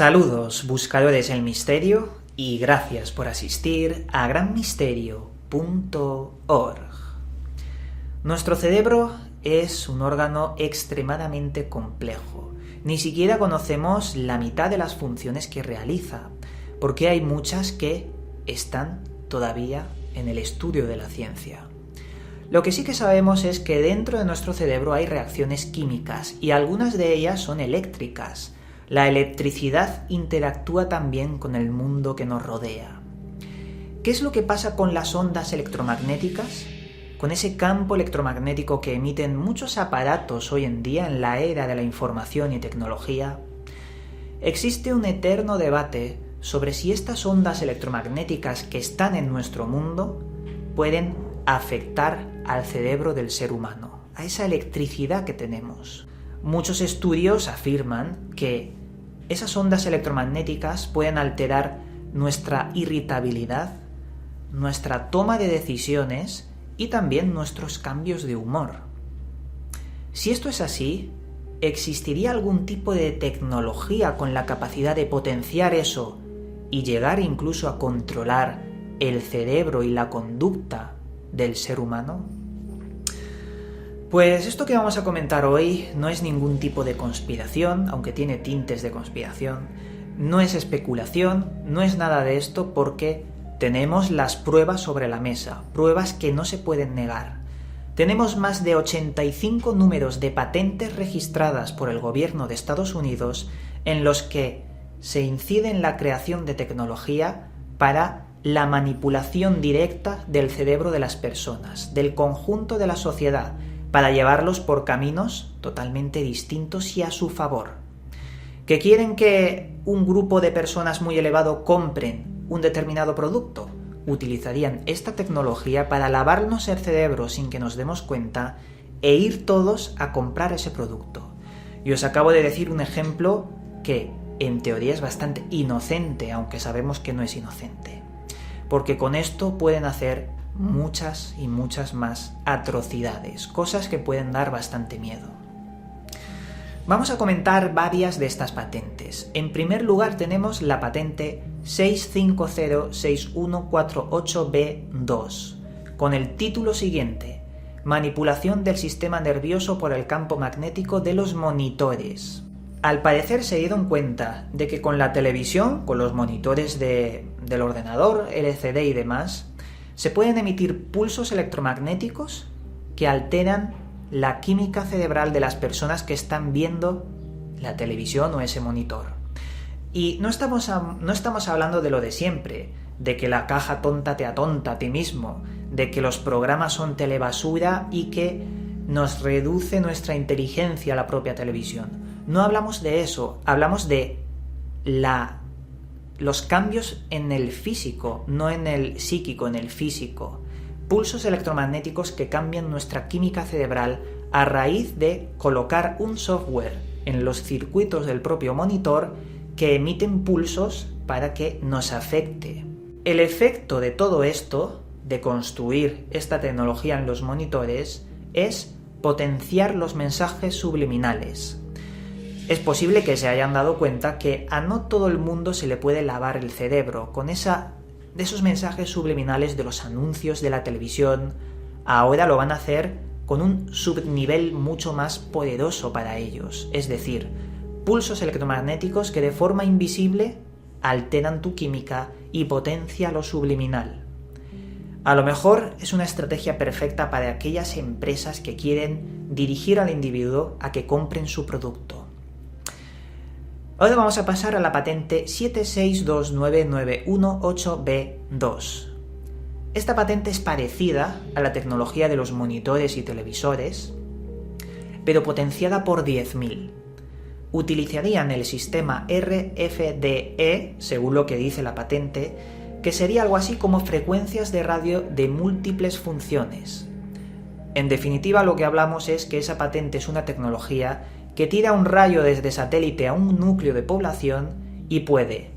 Saludos, buscadores del misterio, y gracias por asistir a granmisterio.org. Nuestro cerebro es un órgano extremadamente complejo. Ni siquiera conocemos la mitad de las funciones que realiza, porque hay muchas que están todavía en el estudio de la ciencia. Lo que sí que sabemos es que dentro de nuestro cerebro hay reacciones químicas y algunas de ellas son eléctricas. La electricidad interactúa también con el mundo que nos rodea. ¿Qué es lo que pasa con las ondas electromagnéticas? Con ese campo electromagnético que emiten muchos aparatos hoy en día en la era de la información y tecnología. Existe un eterno debate sobre si estas ondas electromagnéticas que están en nuestro mundo pueden afectar al cerebro del ser humano, a esa electricidad que tenemos. Muchos estudios afirman que esas ondas electromagnéticas pueden alterar nuestra irritabilidad, nuestra toma de decisiones y también nuestros cambios de humor. Si esto es así, ¿existiría algún tipo de tecnología con la capacidad de potenciar eso y llegar incluso a controlar el cerebro y la conducta del ser humano? Pues esto que vamos a comentar hoy no es ningún tipo de conspiración, aunque tiene tintes de conspiración, no es especulación, no es nada de esto porque tenemos las pruebas sobre la mesa, pruebas que no se pueden negar. Tenemos más de 85 números de patentes registradas por el gobierno de Estados Unidos en los que se incide en la creación de tecnología para la manipulación directa del cerebro de las personas, del conjunto de la sociedad, para llevarlos por caminos totalmente distintos y a su favor. ¿Que quieren que un grupo de personas muy elevado compren un determinado producto? Utilizarían esta tecnología para lavarnos el cerebro sin que nos demos cuenta e ir todos a comprar ese producto. Y os acabo de decir un ejemplo que en teoría es bastante inocente, aunque sabemos que no es inocente. Porque con esto pueden hacer muchas y muchas más atrocidades, cosas que pueden dar bastante miedo. Vamos a comentar varias de estas patentes. En primer lugar tenemos la patente 6506148B2, con el título siguiente: manipulación del sistema nervioso por el campo magnético de los monitores. Al parecer se dieron cuenta de que con la televisión, con los monitores del ordenador, LCD y demás, se pueden emitir pulsos electromagnéticos que alteran la química cerebral de las personas que están viendo la televisión o ese monitor. Y no estamos hablando de lo de siempre, de que la caja tonta te atonta a ti mismo, de que los programas son telebasura y que nos reduce nuestra inteligencia la propia televisión. No hablamos de eso, hablamos de los cambios en el físico, no en el psíquico, en el físico. Pulsos electromagnéticos que cambian nuestra química cerebral a raíz de colocar un software en los circuitos del propio monitor que emiten pulsos para que nos afecte. El efecto de todo esto, de construir esta tecnología en los monitores, es potenciar los mensajes subliminales. Es posible que se hayan dado cuenta que a no todo el mundo se le puede lavar el cerebro con de esos mensajes subliminales de los anuncios de la televisión. Ahora lo van a hacer con un subnivel mucho más poderoso para ellos, es decir, pulsos electromagnéticos que de forma invisible alteran tu química y potencia lo subliminal. A lo mejor es una estrategia perfecta para aquellas empresas que quieren dirigir al individuo a que compren su producto. Ahora vamos a pasar a la patente 7629918B2. Esta patente es parecida a la tecnología de los monitores y televisores, pero potenciada por 10.000. Utilizarían el sistema RFDE, según lo que dice la patente, que sería algo así como frecuencias de radio de múltiples funciones. En definitiva, lo que hablamos es que esa patente es una tecnología que tira un rayo desde satélite a un núcleo de población y puede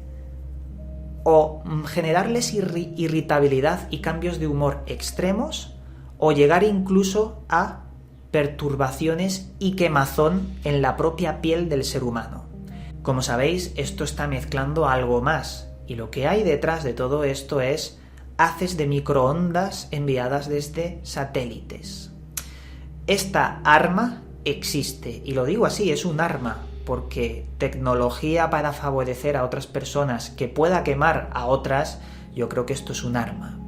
o generarles irritabilidad y cambios de humor extremos o llegar incluso a perturbaciones y quemazón en la propia piel del ser humano. Como sabéis, esto está mezclando algo más, y lo que hay detrás de todo esto es haces de microondas enviadas desde satélites. Esta arma existe, y lo digo así, es un arma, porque tecnología para favorecer a otras personas que pueda quemar a otras, yo creo que esto es un arma.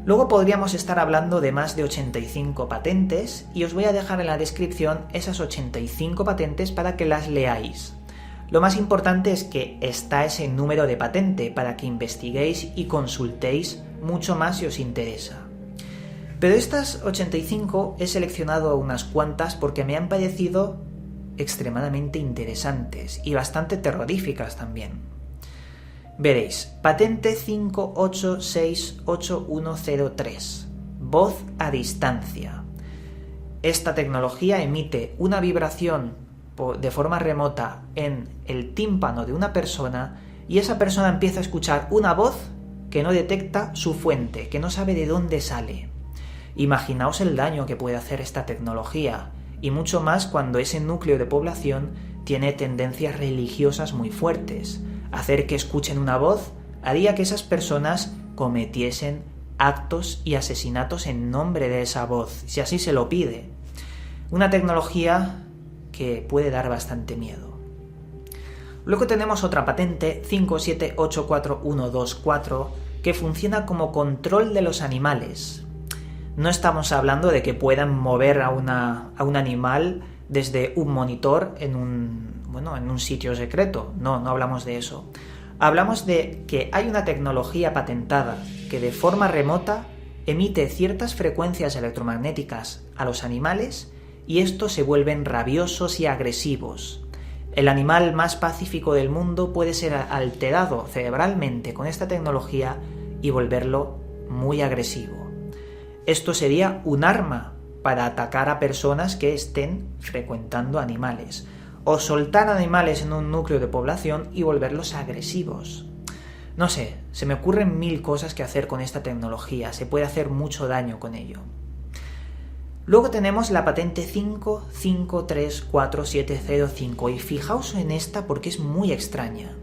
Luego podríamos estar hablando de más de 85 patentes, y os voy a dejar en la descripción esas 85 patentes para que las leáis. Lo más importante es que está ese número de patente para que investiguéis y consultéis mucho más si os interesa. Pero estas 85 he seleccionado unas cuantas porque me han parecido extremadamente interesantes y bastante terroríficas también. Veréis, patente 5868103, voz a distancia. Esta tecnología emite una vibración de forma remota en el tímpano de una persona y esa persona empieza a escuchar una voz que no detecta su fuente, que no sabe de dónde sale. Imaginaos el daño que puede hacer esta tecnología, y mucho más cuando ese núcleo de población tiene tendencias religiosas muy fuertes. Hacer que escuchen una voz haría que esas personas cometiesen actos y asesinatos en nombre de esa voz, si así se lo pide. Una tecnología que puede dar bastante miedo. Luego tenemos otra patente, 5784124, que funciona como control de los animales. No estamos hablando de que puedan mover a un animal desde un monitor en un sitio secreto. No hablamos de eso. Hablamos de que hay una tecnología patentada que de forma remota emite ciertas frecuencias electromagnéticas a los animales y estos se vuelven rabiosos y agresivos. El animal más pacífico del mundo puede ser alterado cerebralmente con esta tecnología y volverlo muy agresivo. Esto sería un arma para atacar a personas que estén frecuentando animales, o soltar animales en un núcleo de población y volverlos agresivos. No sé, se me ocurren mil cosas que hacer con esta tecnología, se puede hacer mucho daño con ello. Luego tenemos la patente 5534705 y fijaos en esta porque es muy extraña.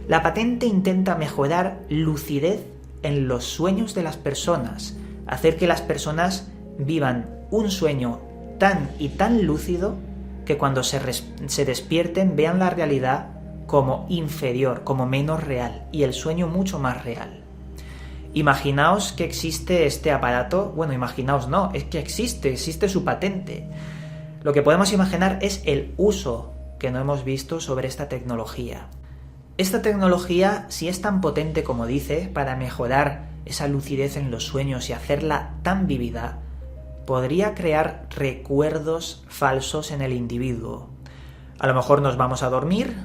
La patente intenta mejorar lucidez en los sueños de las personas, hacer que las personas vivan un sueño tan y tan lúcido que cuando se despierten vean la realidad como inferior, como menos real, y el sueño mucho más real. Imaginaos que existe este aparato, bueno, imaginaos no, es que existe su patente. Lo que podemos imaginar es el uso que no hemos visto sobre esta tecnología. Esta tecnología, si es tan potente como dice, para mejorar esa lucidez en los sueños y hacerla tan vívida, podría crear recuerdos falsos en el individuo. A lo mejor nos vamos a dormir,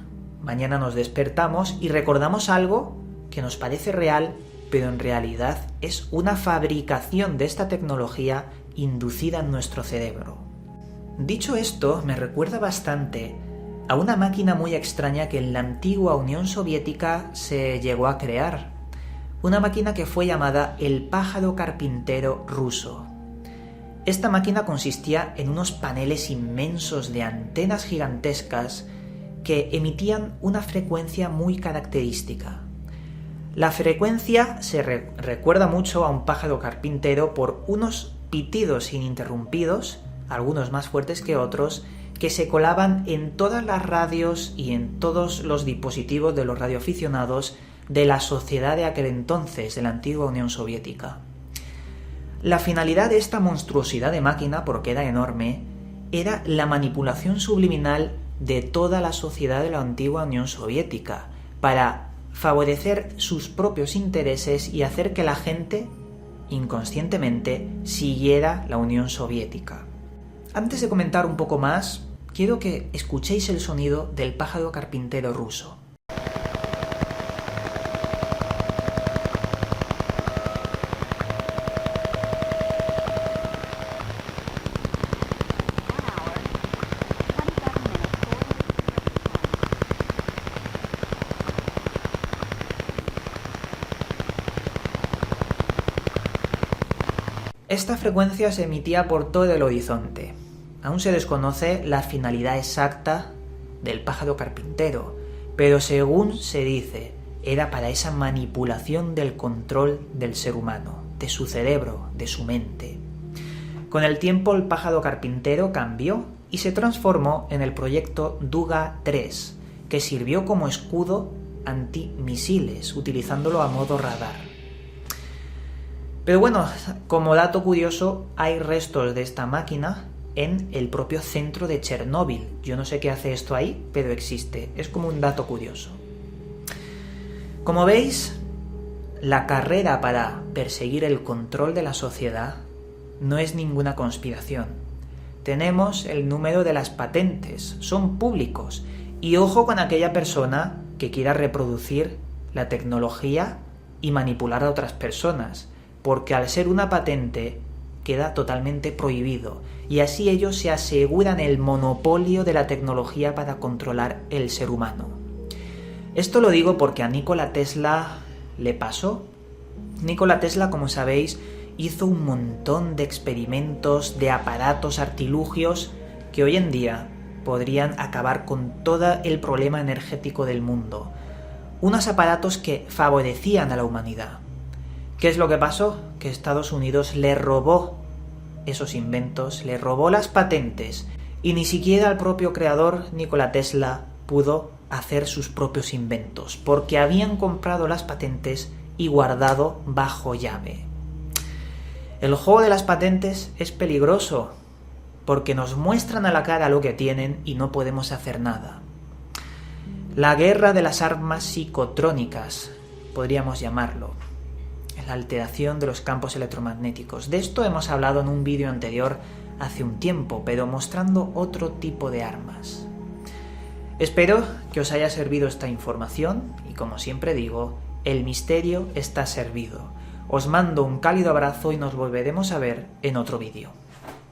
mañana nos despertamos y recordamos algo que nos parece real, pero en realidad es una fabricación de esta tecnología inducida en nuestro cerebro. Dicho esto, me recuerda bastante a una máquina muy extraña que en la antigua Unión Soviética se llegó a crear. Una máquina que fue llamada el pájaro carpintero ruso. Esta máquina consistía en unos paneles inmensos de antenas gigantescas que emitían una frecuencia muy característica. La frecuencia se recuerda mucho a un pájaro carpintero por unos pitidos ininterrumpidos, algunos más fuertes que otros, que se colaban en todas las radios y en todos los dispositivos de los radioaficionados de la sociedad de aquel entonces, de la antigua Unión Soviética. La finalidad de esta monstruosidad de máquina, porque era enorme, era la manipulación subliminal de toda la sociedad de la antigua Unión Soviética, para favorecer sus propios intereses y hacer que la gente, inconscientemente, siguiera la Unión Soviética. Antes de comentar un poco más, quiero que escuchéis el sonido del pájaro carpintero ruso. Esta frecuencia se emitía por todo el horizonte. Aún se desconoce la finalidad exacta del pájaro carpintero, pero según se dice, era para esa manipulación del control del ser humano, de su cerebro, de su mente. Con el tiempo el pájaro carpintero cambió y se transformó en el proyecto Duga 3, que sirvió como escudo antimisiles, utilizándolo a modo radar. Pero bueno, como dato curioso, hay restos de esta máquina en el propio centro de Chernóbil. Yo no sé qué hace esto ahí, pero existe. Es como un dato curioso. Como veis, la carrera para perseguir el control de la sociedad no es ninguna conspiración. Tenemos el número de las patentes, son públicos. Y ojo con aquella persona que quiera reproducir la tecnología y manipular a otras personas, porque al ser una patente queda totalmente prohibido, y así ellos se aseguran el monopolio de la tecnología para controlar el ser humano. Esto lo digo porque a Nikola Tesla le pasó. Nikola Tesla, como sabéis, hizo un montón de experimentos, de aparatos, artilugios que hoy en día podrían acabar con todo el problema energético del mundo. Unos aparatos que favorecían a la humanidad. ¿Qué es lo que pasó? Que Estados Unidos le robó esos inventos, le robó las patentes, y ni siquiera el propio creador, Nikola Tesla, pudo hacer sus propios inventos, porque habían comprado las patentes y guardado bajo llave. El juego de las patentes es peligroso, porque nos muestran a la cara lo que tienen y no podemos hacer nada. La guerra de las armas psicotrónicas, podríamos llamarlo. La alteración de los campos electromagnéticos. De esto hemos hablado en un vídeo anterior hace un tiempo, pero mostrando otro tipo de armas. Espero que os haya servido esta información y, como siempre digo, el misterio está servido. Os mando un cálido abrazo y nos volveremos a ver en otro vídeo.